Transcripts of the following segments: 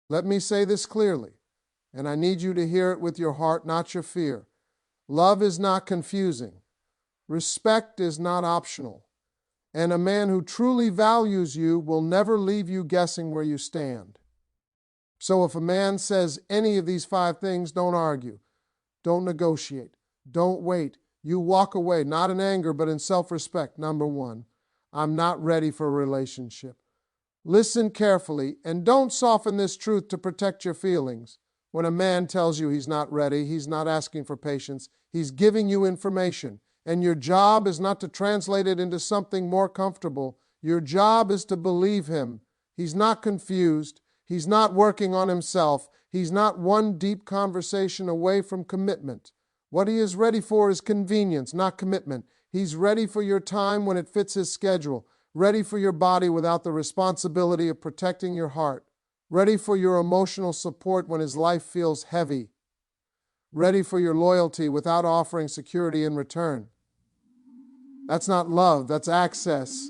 Let me say this clearly, and I need you to hear it with your heart, not your fear. Love is not confusing. Respect is not optional. And a man who truly values you will never leave you guessing where you stand. So if a man says any of these 5 things, don't argue. Don't negotiate. Don't wait. You walk away, not in anger, but in self-respect. Number 1, I'm not ready for a relationship. Listen carefully, and don't soften this truth to protect your feelings. When a man tells you he's not ready, he's not asking for patience. He's giving you information. And your job is not to translate it into something more comfortable. Your job is to believe him. He's not confused. He's not working on himself. He's not one deep conversation away from commitment. What he is ready for is convenience, not commitment. He's ready for your time when it fits his schedule. Ready for your body without the responsibility of protecting your heart. Ready for your emotional support when his life feels heavy. Ready for your loyalty without offering security in return. That's not love, that's access.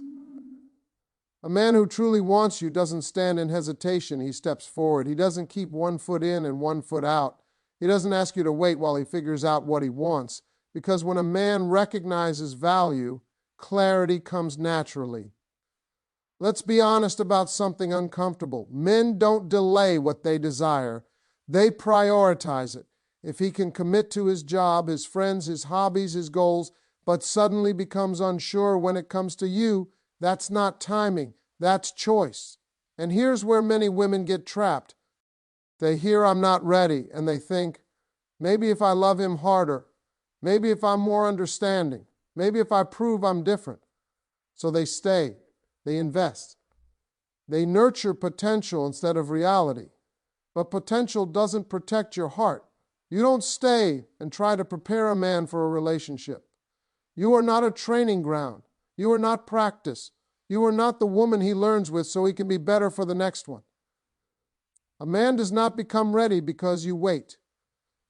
A man who truly wants you doesn't stand in hesitation, he steps forward. He doesn't keep one foot in and one foot out. He doesn't ask you to wait while he figures out what he wants. Because when a man recognizes value, clarity comes naturally. Let's be honest about something uncomfortable. Men don't delay what they desire. They prioritize it. If he can commit to his job, his friends, his hobbies, his goals, but suddenly becomes unsure when it comes to you, that's not timing. That's choice. And here's where many women get trapped. They hear I'm not ready, and they think, maybe if I love him harder, maybe if I'm more understanding, maybe if I prove I'm different. So they stay. They invest. They nurture potential instead of reality. But potential doesn't protect your heart. You don't stay and try to prepare a man for a relationship. You are not a training ground. You are not practice. You are not the woman he learns with so he can be better for the next one. A man does not become ready because you wait.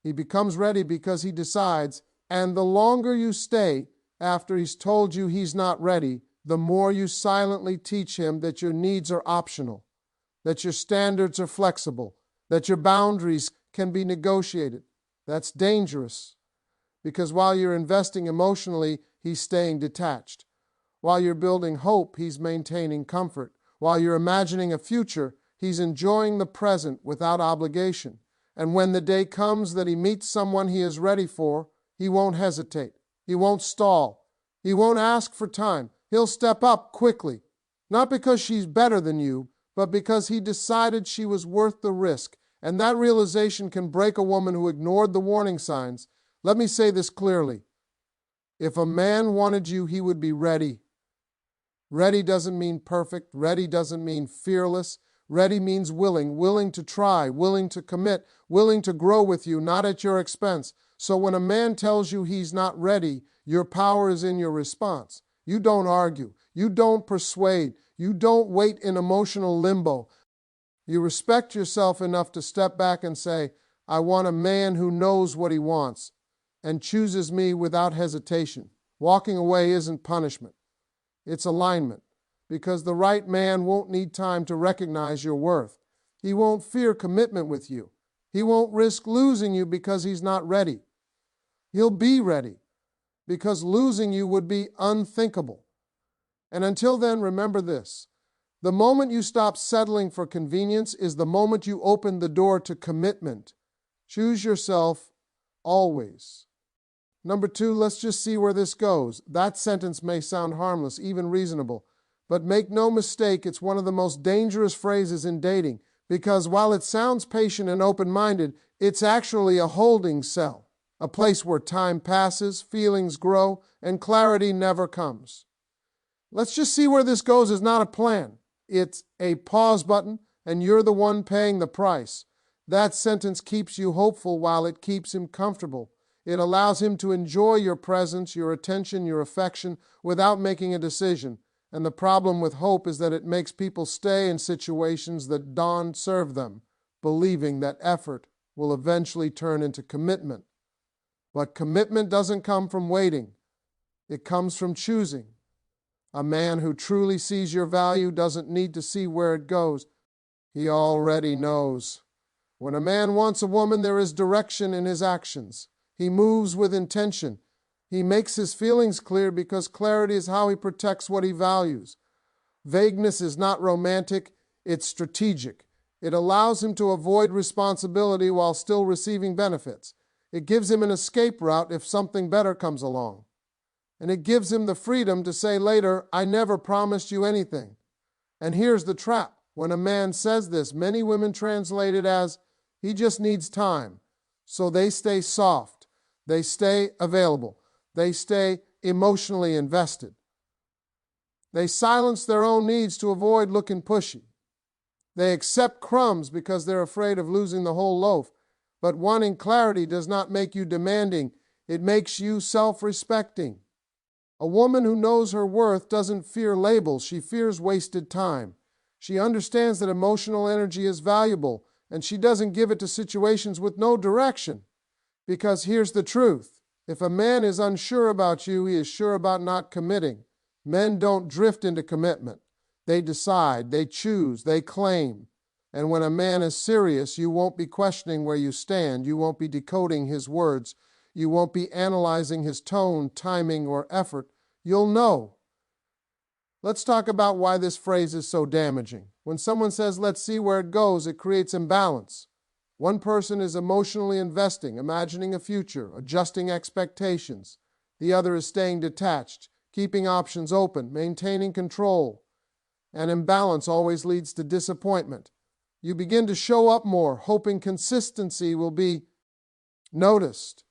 He becomes ready because he decides, and the longer you stay after he's told you he's not ready, the more you silently teach him that your needs are optional, that your standards are flexible, that your boundaries can be negotiated. That's dangerous, because while you're investing emotionally, he's staying detached. While you're building hope, he's maintaining comfort. While you're imagining a future, he's enjoying the present without obligation. And when the day comes that he meets someone he is ready for, he won't hesitate. He won't stall. He won't ask for time. He'll step up quickly, not because she's better than you, but because he decided she was worth the risk. And that realization can break a woman who ignored the warning signs. Let me say this clearly. If a man wanted you, he would be ready. Ready doesn't mean perfect. Ready doesn't mean fearless. Ready means willing, willing to try, willing to commit, willing to grow with you, not at your expense. So when a man tells you he's not ready, your power is in your response. You don't argue. You don't persuade. You don't wait in emotional limbo. You respect yourself enough to step back and say, I want a man who knows what he wants and chooses me without hesitation. Walking away isn't punishment. It's alignment, because the right man won't need time to recognize your worth. He won't fear commitment with you. He won't risk losing you because he's not ready. He'll be ready, because losing you would be unthinkable. And until then, remember this. The moment you stop settling for convenience is the moment you open the door to commitment. Choose yourself always. Number 2, let's just see where this goes. That sentence may sound harmless, even reasonable, but make no mistake, it's one of the most dangerous phrases in dating, because while it sounds patient and open-minded, it's actually a holding cell, a place where time passes, feelings grow, and clarity never comes. Let's just see where this goes is not a plan. It's a pause button, and you're the one paying the price. That sentence keeps you hopeful while it keeps him comfortable. It allows him to enjoy your presence, your attention, your affection without making a decision. And the problem with hope is that it makes people stay in situations that don't serve them, believing that effort will eventually turn into commitment. But commitment doesn't come from waiting. It comes from choosing. A man who truly sees your value doesn't need to see where it goes. He already knows. When a man wants a woman, there is direction in his actions. He moves with intention. He makes his feelings clear because clarity is how he protects what he values. Vagueness is not romantic, it's strategic. It allows him to avoid responsibility while still receiving benefits. It gives him an escape route if something better comes along. And it gives him the freedom to say later, I never promised you anything. And here's the trap. When a man says this, many women translate it as, he just needs time. So they stay soft. They stay available. They stay emotionally invested. They silence their own needs to avoid looking pushy. They accept crumbs because they're afraid of losing the whole loaf. But wanting clarity does not make you demanding. It makes you self-respecting. A woman who knows her worth doesn't fear labels. She fears wasted time. She understands that emotional energy is valuable, and she doesn't give it to situations with no direction. Because here's the truth. If a man is unsure about you, he is sure about not committing. Men don't drift into commitment. They decide, they choose, they claim. And when a man is serious, you won't be questioning where you stand. You won't be decoding his words. You won't be analyzing his tone, timing, or effort. You'll know. Let's talk about why this phrase is so damaging. When someone says, let's see where it goes, it creates imbalance. One person is emotionally investing, imagining a future, adjusting expectations. The other is staying detached, keeping options open, maintaining control. And imbalance always leads to disappointment. You begin to show up more, hoping consistency will be noticed.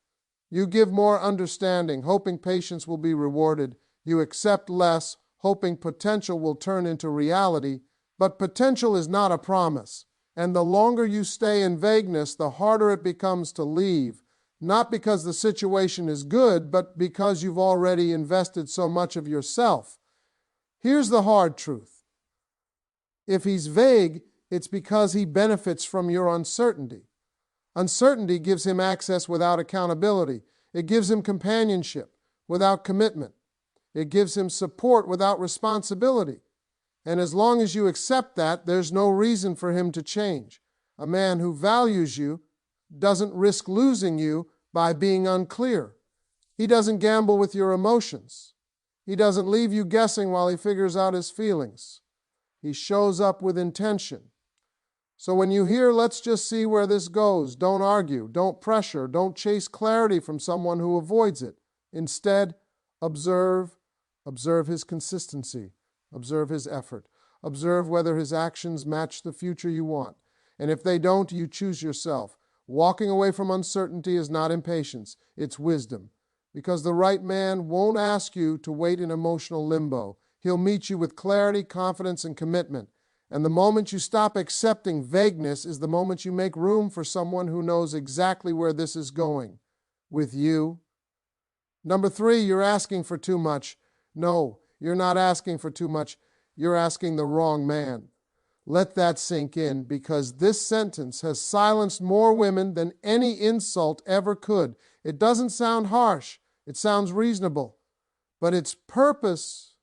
You give more understanding, hoping patience will be rewarded. You accept less, hoping potential will turn into reality. But potential is not a promise. And the longer you stay in vagueness, the harder it becomes to leave. Not because the situation is good, but because you've already invested so much of yourself. Here's the hard truth. If he's vague, it's because he benefits from your uncertainty. Uncertainty gives him access without accountability. It gives him companionship without commitment. It gives him support without responsibility. And as long as you accept that, there's no reason for him to change. A man who values you doesn't risk losing you by being unclear. He doesn't gamble with your emotions. He doesn't leave you guessing while he figures out his feelings. He shows up with intention. So when you hear, let's just see where this goes, don't argue, don't pressure, don't chase clarity from someone who avoids it. Instead, observe his consistency, observe his effort, observe whether his actions match the future you want. And if they don't, you choose yourself. Walking away from uncertainty is not impatience, it's wisdom. Because the right man won't ask you to wait in emotional limbo. He'll meet you with clarity, confidence, and commitment. And the moment you stop accepting vagueness is the moment you make room for someone who knows exactly where this is going with you. Number 3, you're asking for too much. No, you're not asking for too much. You're asking the wrong man. Let that sink in, because this sentence has silenced more women than any insult ever could. It doesn't sound harsh. It sounds reasonable. But its purpose,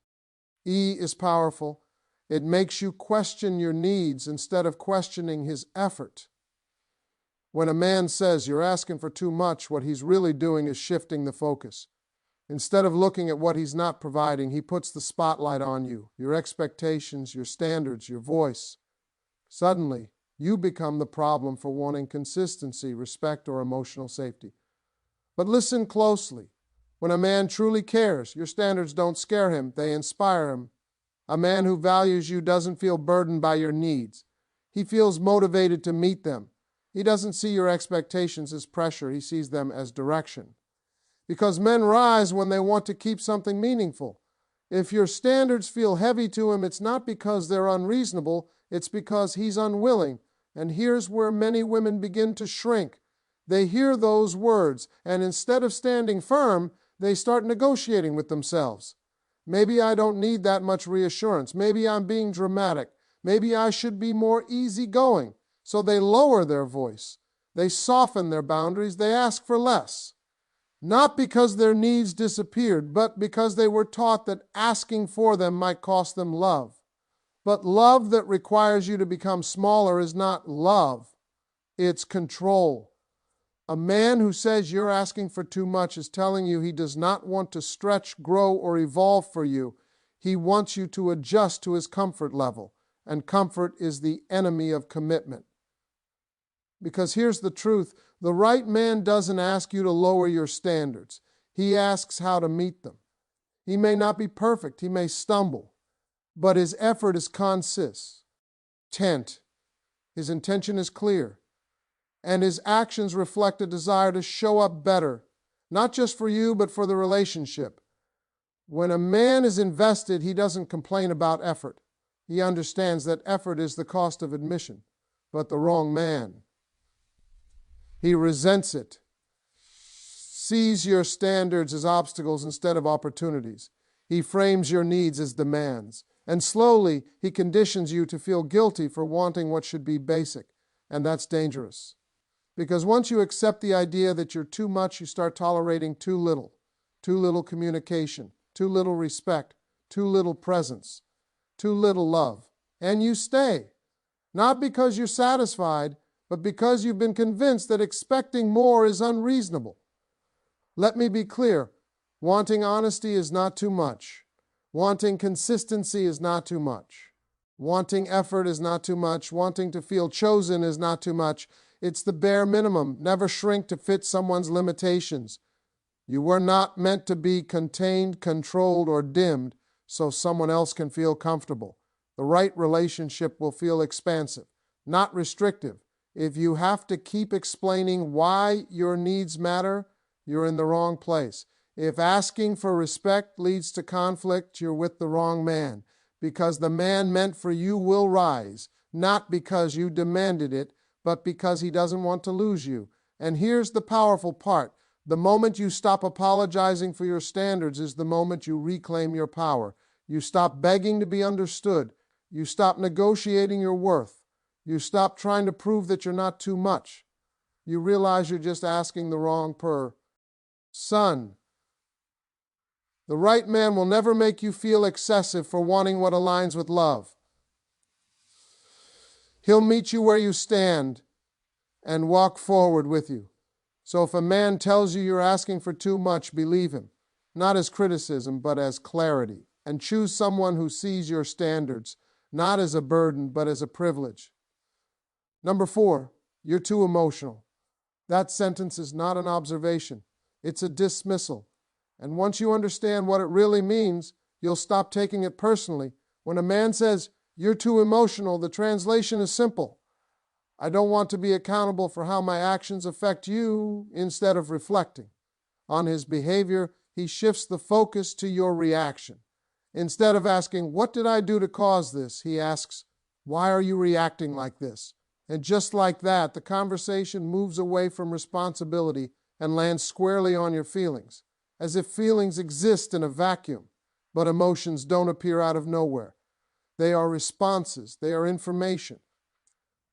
E, is powerful. It makes you question your needs instead of questioning his effort. When a man says you're asking for too much, what he's really doing is shifting the focus. Instead of looking at what he's not providing, he puts the spotlight on you, your expectations, your standards, your voice. Suddenly, you become the problem for wanting consistency, respect, or emotional safety. But listen closely. When a man truly cares, your standards don't scare him, they inspire him. A man who values you doesn't feel burdened by your needs. He feels motivated to meet them. He doesn't see your expectations as pressure. He sees them as direction. Because men rise when they want to keep something meaningful. If your standards feel heavy to him, it's not because they're unreasonable. It's because he's unwilling. And here's where many women begin to shrink. They hear those words, and instead of standing firm, they start negotiating with themselves. Maybe I don't need that much reassurance. Maybe I'm being dramatic. Maybe I should be more easygoing. So they lower their voice. They soften their boundaries. They ask for less. Not because their needs disappeared, but because they were taught that asking for them might cost them love. But love that requires you to become smaller is not love, it's control. A man who says you're asking for too much is telling you he does not want to stretch, grow, or evolve for you. He wants you to adjust to his comfort level, and comfort is the enemy of commitment. Because here's the truth, the right man doesn't ask you to lower your standards. He asks how to meet them. He may not be perfect, he may stumble, but his effort is consistent. His intention is clear, and his actions reflect a desire to show up better, not just for you, but for the relationship. When a man is invested, he doesn't complain about effort. He understands that effort is the cost of admission, but the wrong man. He resents it, sees your standards as obstacles instead of opportunities. He frames your needs as demands, and slowly he conditions you to feel guilty for wanting what should be basic, and that's dangerous. Because once you accept the idea that you're too much, you start tolerating too little communication, too little respect, too little presence, too little love, and you stay. Not because you're satisfied, but because you've been convinced that expecting more is unreasonable. Let me be clear, wanting honesty is not too much. Wanting consistency is not too much. Wanting effort is not too much. Wanting to feel chosen is not too much. It's the bare minimum. Never shrink to fit someone's limitations. You were not meant to be contained, controlled, or dimmed so someone else can feel comfortable. The right relationship will feel expansive, not restrictive. If you have to keep explaining why your needs matter, you're in the wrong place. If asking for respect leads to conflict, you're with the wrong man, because the man meant for you will rise, not because you demanded it, but because he doesn't want to lose you. And here's the powerful part. The moment you stop apologizing for your standards is the moment you reclaim your power. You stop begging to be understood. You stop negotiating your worth. You stop trying to prove that you're not too much. You realize you're just asking the wrong person. The right man will never make you feel excessive for wanting what aligns with love. He'll meet you where you stand and walk forward with you. So if a man tells you you're asking for too much, believe him, not as criticism, but as clarity. And choose someone who sees your standards, not as a burden, but as a privilege. Number 4, you're too emotional. That sentence is not an observation. It's a dismissal. And once you understand what it really means, you'll stop taking it personally. When a man says, you're too emotional, the translation is simple. I don't want to be accountable for how my actions affect you. Instead of reflecting on his behavior, he shifts the focus to your reaction. Instead of asking, what did I do to cause this? He asks, why are you reacting like this? And just like that, the conversation moves away from responsibility and lands squarely on your feelings, as if feelings exist in a vacuum, but emotions don't appear out of nowhere. They are responses. They are information.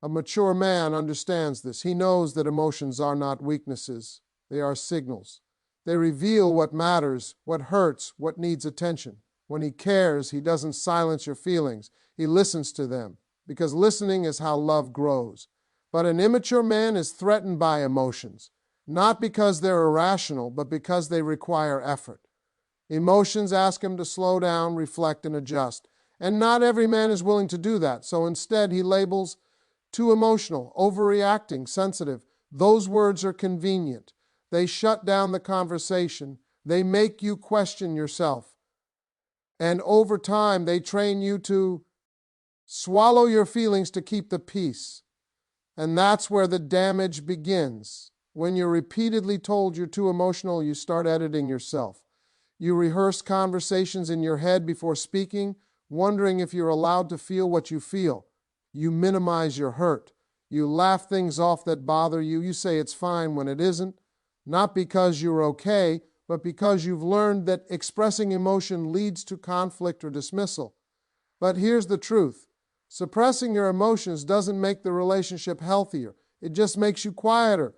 A mature man understands this. He knows that emotions are not weaknesses. They are signals. They reveal what matters, what hurts, what needs attention. When he cares, he doesn't silence your feelings. He listens to them, because listening is how love grows. But an immature man is threatened by emotions, not because they're irrational, but because they require effort. Emotions ask him to slow down, reflect, and adjust. And not every man is willing to do that. So instead, he labels too emotional, overreacting, sensitive. Those words are convenient. They shut down the conversation. They make you question yourself. And over time, they train you to swallow your feelings to keep the peace. And that's where the damage begins. When you're repeatedly told you're too emotional, you start editing yourself. You rehearse conversations in your head before speaking, wondering if you're allowed to feel what you feel. You minimize your hurt. You laugh things off that bother you. You say it's fine when it isn't, not because you're okay, but because you've learned that expressing emotion leads to conflict or dismissal. But here's the truth. Suppressing your emotions doesn't make the relationship healthier. It just makes you quieter.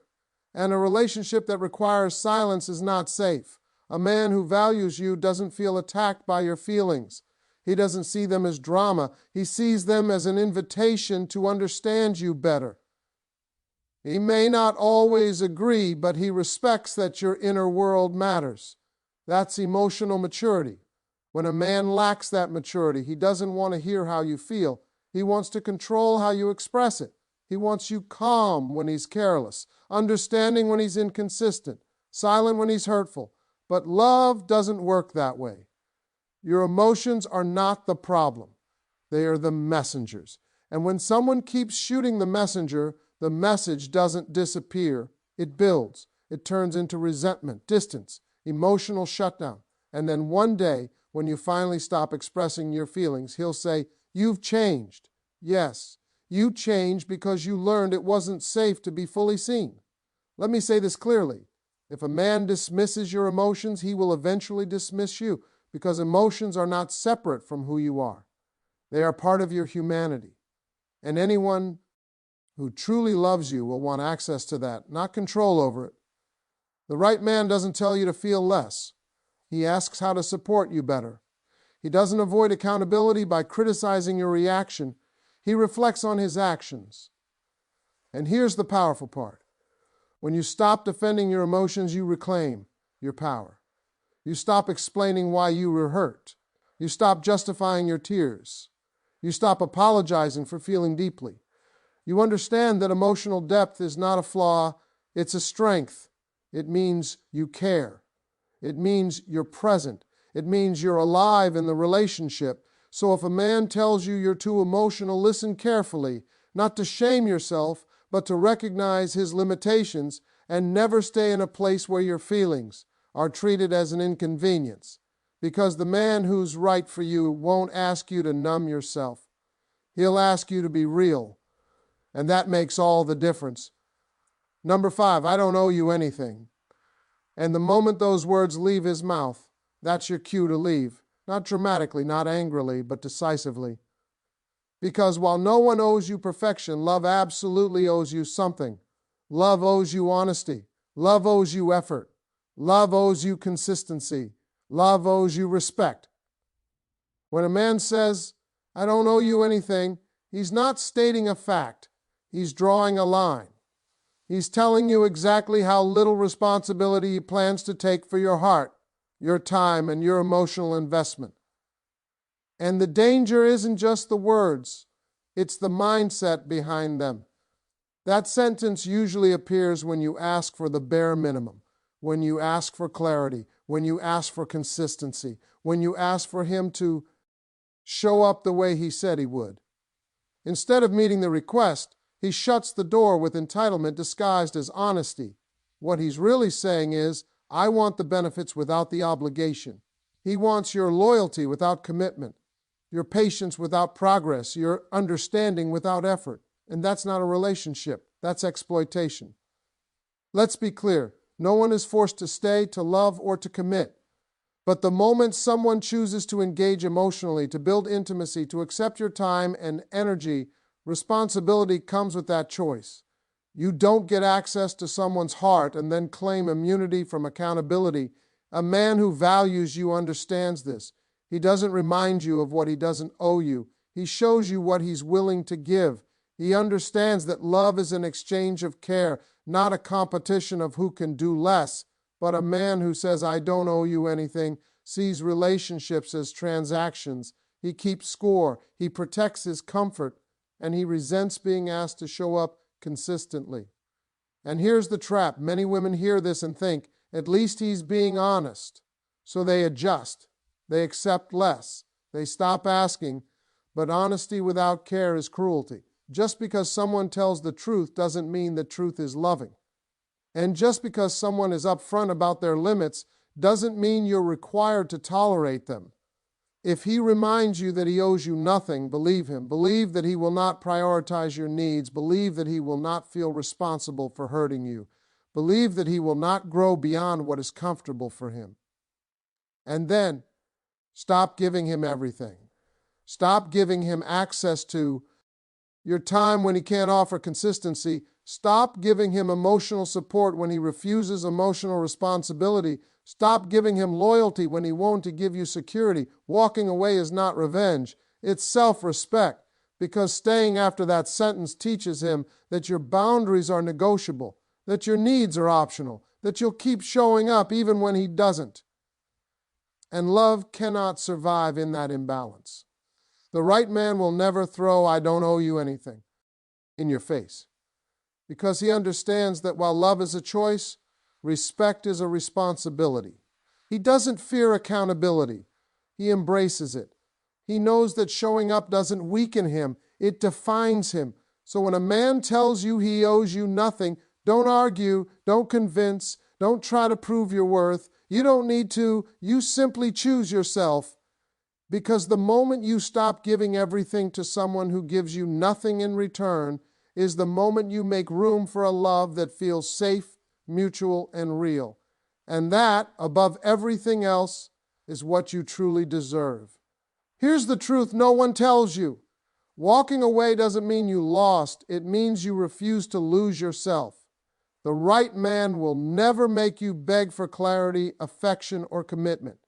And a relationship that requires silence is not safe. A man who values you doesn't feel attacked by your feelings. He doesn't see them as drama. He sees them as an invitation to understand you better. He may not always agree, but he respects that your inner world matters. That's emotional maturity. When a man lacks that maturity, he doesn't want to hear how you feel. He wants to control how you express it. He wants you calm when he's careless, understanding when he's inconsistent, silent when he's hurtful. But love doesn't work that way. Your emotions are not the problem. They are the messengers. And when someone keeps shooting the messenger, the message doesn't disappear. It builds. It turns into resentment, distance, emotional shutdown. And then one day, when you finally stop expressing your feelings, he'll say, "You've changed." Yes, you changed because you learned it wasn't safe to be fully seen. Let me say this clearly. If a man dismisses your emotions, he will eventually dismiss you, because emotions are not separate from who you are. They are part of your humanity. And anyone who truly loves you will want access to that, not control over it. The right man doesn't tell you to feel less. He asks how to support you better. He doesn't avoid accountability by criticizing your reaction. He reflects on his actions. And here's the powerful part. When you stop defending your emotions, you reclaim your power. You stop explaining why you were hurt. You stop justifying your tears. You stop apologizing for feeling deeply. You understand that emotional depth is not a flaw, it's a strength. It means you care. It means you're present. It means you're alive in the relationship. So if a man tells you you're too emotional, listen carefully, not to shame yourself, but to recognize his limitations and never stay in a place where your feelings are treated as an inconvenience. Because the man who's right for you won't ask you to numb yourself. He'll ask you to be real. And that makes all the difference. Number 5, I don't owe you anything. And the moment those words leave his mouth, that's your cue to leave. Not dramatically, not angrily, but decisively. Because while no one owes you perfection, love absolutely owes you something. Love owes you honesty. Love owes you effort. Love owes you consistency. Love owes you respect. When a man says, "I don't owe you anything," he's not stating a fact. He's drawing a line. He's telling you exactly how little responsibility he plans to take for your heart, your time, and your emotional investment. And the danger isn't just the words, it's the mindset behind them. That sentence usually appears when you ask for the bare minimum, when you ask for clarity, when you ask for consistency, when you ask for him to show up the way he said he would. Instead of meeting the request, he shuts the door with entitlement disguised as honesty. What he's really saying is, "I want the benefits without the obligation." He wants your loyalty without commitment, your patience without progress, your understanding without effort. And that's not a relationship. That's exploitation. Let's be clear. No one is forced to stay, to love, or to commit. But the moment someone chooses to engage emotionally, to build intimacy, to accept your time and energy, responsibility comes with that choice. You don't get access to someone's heart and then claim immunity from accountability. A man who values you understands this. He doesn't remind you of what he doesn't owe you. He shows you what he's willing to give. He understands that love is an exchange of care, not a competition of who can do less. But a man who says, "I don't owe you anything," sees relationships as transactions. He keeps score. He protects his comfort. And he resents being asked to show up consistently. And here's the trap. Many women hear this and think, at least he's being honest. So they adjust. They accept less. They stop asking. But honesty without care is cruelty. Just because someone tells the truth doesn't mean the truth is loving. And just because someone is upfront about their limits doesn't mean you're required to tolerate them. If he reminds you that he owes you nothing, believe him. Believe that he will not prioritize your needs. Believe that he will not feel responsible for hurting you. Believe that he will not grow beyond what is comfortable for him. And then, stop giving him everything. Stop giving him access to your time when he can't offer consistency. Stop giving him emotional support when he refuses emotional responsibility. Stop giving him loyalty when he won't to give you security. Walking away is not revenge. It's self-respect, because staying after that sentence teaches him that your boundaries are negotiable, that your needs are optional, that you'll keep showing up even when he doesn't. And love cannot survive in that imbalance. The right man will never throw "I don't owe you anything" in your face, because he understands that while love is a choice, respect is a responsibility. He doesn't fear accountability. He embraces it. He knows that showing up doesn't weaken him, it defines him. So when a man tells you he owes you nothing, don't argue, don't convince, don't try to prove your worth. You don't need to. You simply choose yourself. Because the moment you stop giving everything to someone who gives you nothing in return is the moment you make room for a love that feels safe, mutual, and real. And that, above everything else, is what you truly deserve. Here's the truth no one tells you. Walking away doesn't mean you lost. It means you refuse to lose yourself. The right man will never make you beg for clarity, affection, or commitment.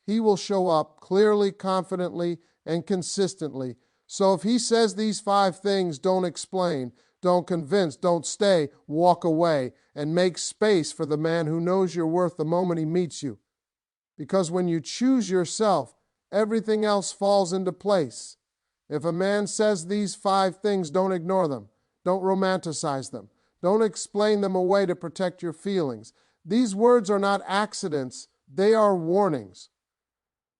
He will show up clearly, confidently, and consistently. So if he says these 5 things, don't explain, don't convince, don't stay, walk away, and make space for the man who knows your worth the moment he meets you. Because when you choose yourself, everything else falls into place. If a man says these 5 things, don't ignore them. Don't romanticize them. Don't explain them away to protect your feelings. These words are not accidents. They are warnings.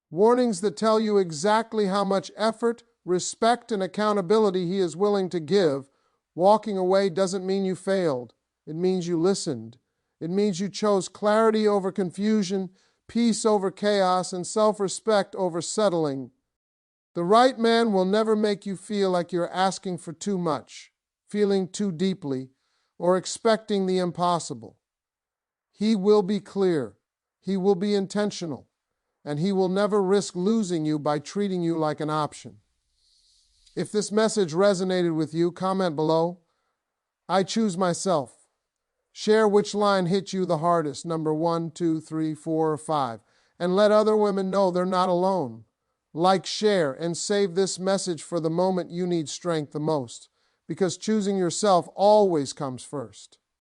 Warnings that tell you exactly how much effort, respect, and accountability he is willing to give. Walking away doesn't mean you failed. It means you listened. It means you chose clarity over confusion, peace over chaos, and self-respect over settling. The right man will never make you feel like you're asking for too much, feeling too deeply, or expecting the impossible. He will be clear. He will be intentional. And he will never risk losing you by treating you like an option. If this message resonated with you, comment below. I choose myself. Share which line hit you the hardest, number 1, 2, 3, 4, or 5, and let other women know they're not alone. Like, share, and save this message for the moment you need strength the most, because choosing yourself always comes first.